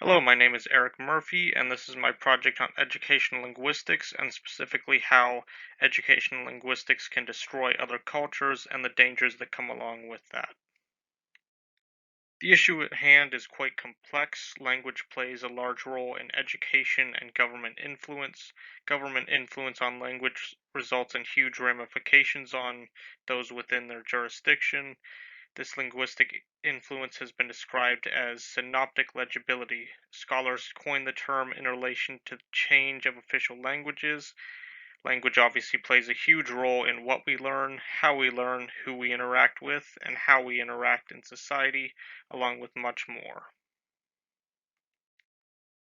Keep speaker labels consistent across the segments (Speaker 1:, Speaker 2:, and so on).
Speaker 1: Hello, my name is Eric Murphy, and this is my project on educational linguistics, and specifically how educational linguistics can destroy other cultures and the dangers that come along with that. The issue at hand is quite complex. Language plays a large role in education and government influence. Government influence on language results in huge ramifications on those within their jurisdiction. This linguistic influence has been described as synoptic legibility. Scholars coin the term in relation to the change of official languages. Language obviously plays a huge role in what we learn, how we learn, who we interact with, and how we interact in society, along with much more.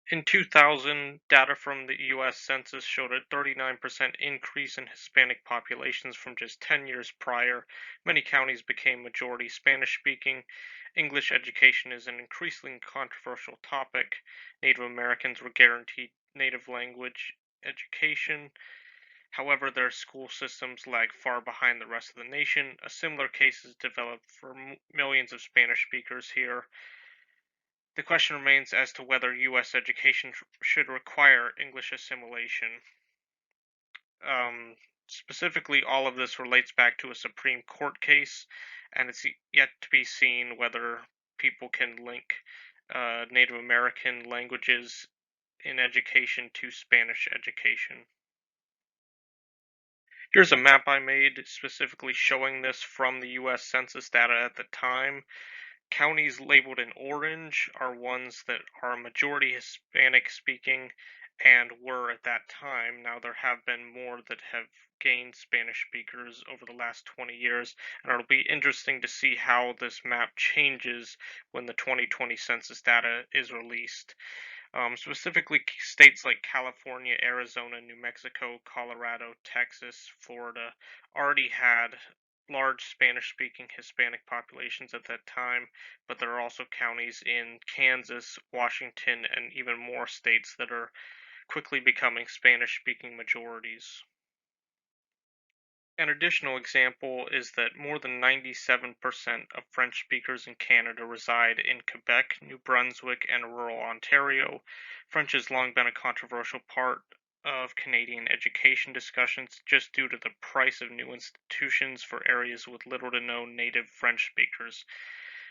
Speaker 1: In 2000, data from the US Census showed a 39% increase in Hispanic populations from just 10 years prior. Many counties became majority Spanish speaking. English education is an increasingly controversial topic. Native Americans were guaranteed native language education. However, their school systems lag far behind the rest of the nation. A similar case is developed for millions of Spanish speakers here. The question remains as to whether U.S. education should require English assimilation. Um, Specifically, all of this relates back to a Supreme Court case, and it's yet to be seen whether people can link Native American languages in education to Spanish education. Here's a map I made specifically showing this from the US Census data at the time. Counties labeled in orange are ones that are majority Hispanic speaking and were at that time. Now, there have been more that have gained Spanish speakers over the last 20 years, and it'll be interesting to see how this map changes when the 2020 census data is released. Specifically, states like California, Arizona, New Mexico, Colorado, Texas, Florida already had large Spanish speaking Hispanic populations at that time, but there are also counties in Kansas, Washington, and even more states that are quickly becoming Spanish speaking majorities. An additional example is that more than 97% of French speakers in Canada reside in Quebec, New Brunswick, and rural Ontario. French has long been a controversial part of Canadian education discussions just due to the price of new institutions for areas with little to no native French speakers.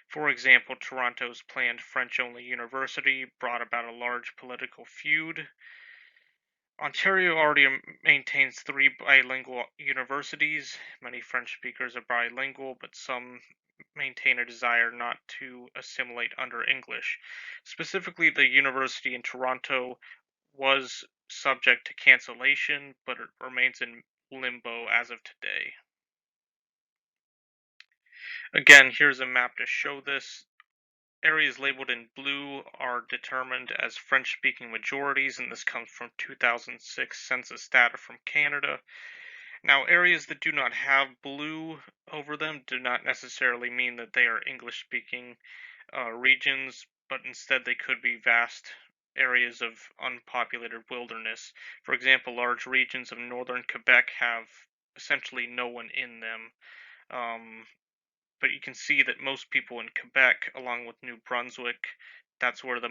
Speaker 1: For example, Toronto's planned French only university brought about a large political feud. Ontario already maintains three bilingual universities. Many French speakers are bilingual, but some maintain a desire not to assimilate under English. Specifically, the university in Toronto was subject to cancellation, but it remains in limbo as of today. Again, here's a map to show this. Areas labeled in blue are determined as French-speaking majorities, and this comes from 2006 census data from Canada. Now, areas that do not have blue over them do not necessarily mean that they are English-speaking regions, but instead they could be vast areas of unpopulated wilderness. For example, large regions of northern Quebec have essentially no one in them. Um, but you can see that most people in Quebec, along with New Brunswick, that's where the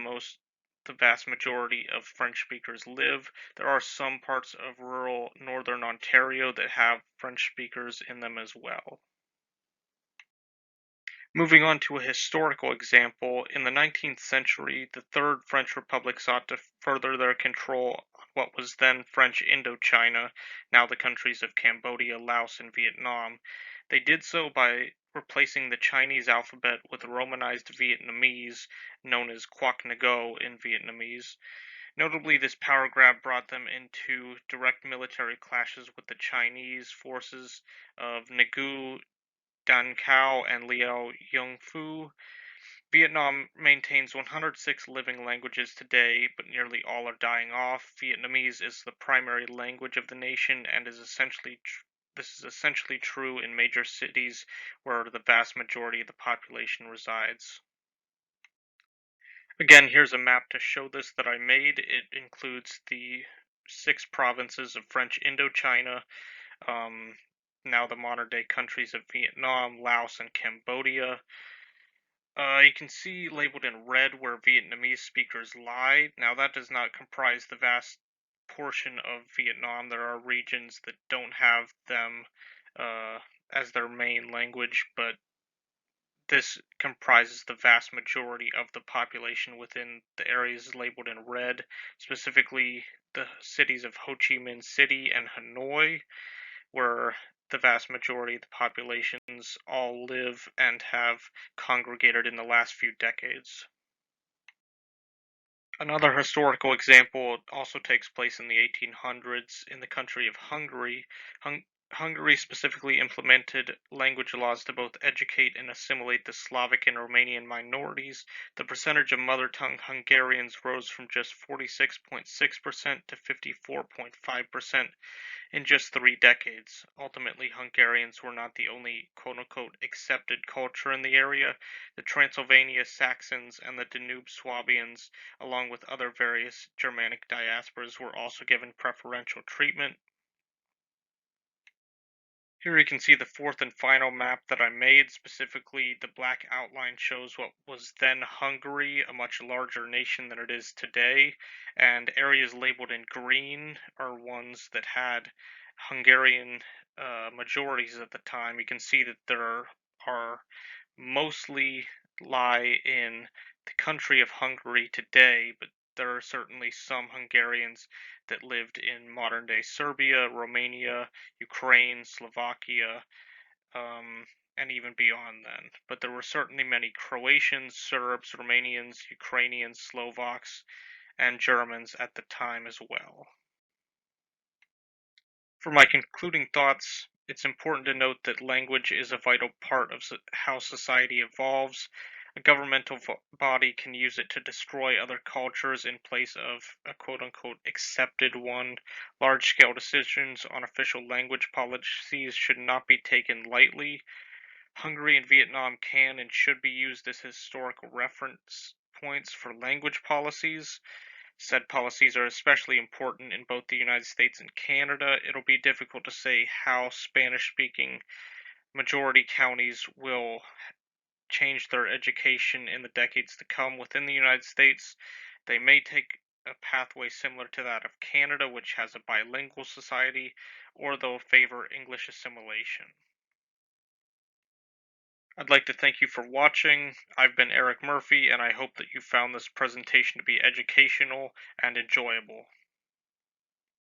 Speaker 1: vast majority of French speakers live. There are some parts of rural northern Ontario that have French speakers in them as well. Moving on to a historical example, in the 19th century, the Third French Republic sought to further their control on what was then French Indochina, now the countries of Cambodia, Laos, and Vietnam. They did so by replacing the Chinese alphabet with Romanized Vietnamese, known as Quoc Ngo in Vietnamese. Notably, this power grab brought them into direct military clashes with the Chinese forces of Ngu Dan Cao and Liao Yongfu. Vietnam maintains 106 living languages today, but nearly all are dying off. Vietnamese is the primary language of the nation and is this is essentially true in major cities where the vast majority of the population resides. Again, here's a map to show this that I made. It includes the 6 provinces of French Indochina, um, now the modern day countries of Vietnam, Laos, and Cambodia. You can see labeled in red where Vietnamese speakers lie. Now, that does not comprise the vast portion of Vietnam. There are regions that don't have them uh, as their main language, but this comprises the vast majority of the population within the areas labeled in red, specifically the cities of Ho Chi Minh City and Hanoi, where the vast majority of the populations all live and have congregated in the last few decades. Another historical example also takes place in the 1800s in the country of Hungary. Hungary specifically implemented language laws to both educate and assimilate the Slavic and Romanian minorities. The percentage of mother tongue Hungarians rose from just 46.6% to 54.5% in just 3 decades. Ultimately, Hungarians were not the only quote unquote accepted culture in the area. The Transylvania Saxons and the Danube Swabians, along with other various Germanic diasporas, were also given preferential treatment. Here you can see the fourth and final map that I made. Specifically, the black outline shows what was then Hungary, a much larger nation than it is today, and areas labeled in green are ones that had Hungarian majorities at the time. You can see that there are mostly lie in the country of Hungary today, but there are certainly some Hungarians that lived in modern day Serbia, Romania, Ukraine, Slovakia, um, and even beyond then. But there were certainly many Croatians, Serbs, Romanians, Ukrainians, Slovaks, and Germans at the time as well. For my concluding thoughts, it's important to note that language is a vital part of how society evolves. A governmental body can use it to destroy other cultures in place of a quote unquote accepted one. Large scale decisions on official language policies should not be taken lightly. Hungary and Vietnam can and should be used as historical reference points for language policies. Said policies are especially important in both the United States and Canada. It'll be difficult to say how Spanish speaking majority counties will change their education in the decades to come within the United States. They may take a pathway similar to that of Canada, which has a bilingual society, or they'll favor English assimilation. I'd like to thank you for watching. I've been Erik Murphy, and I hope that you found this presentation to be educational and enjoyable.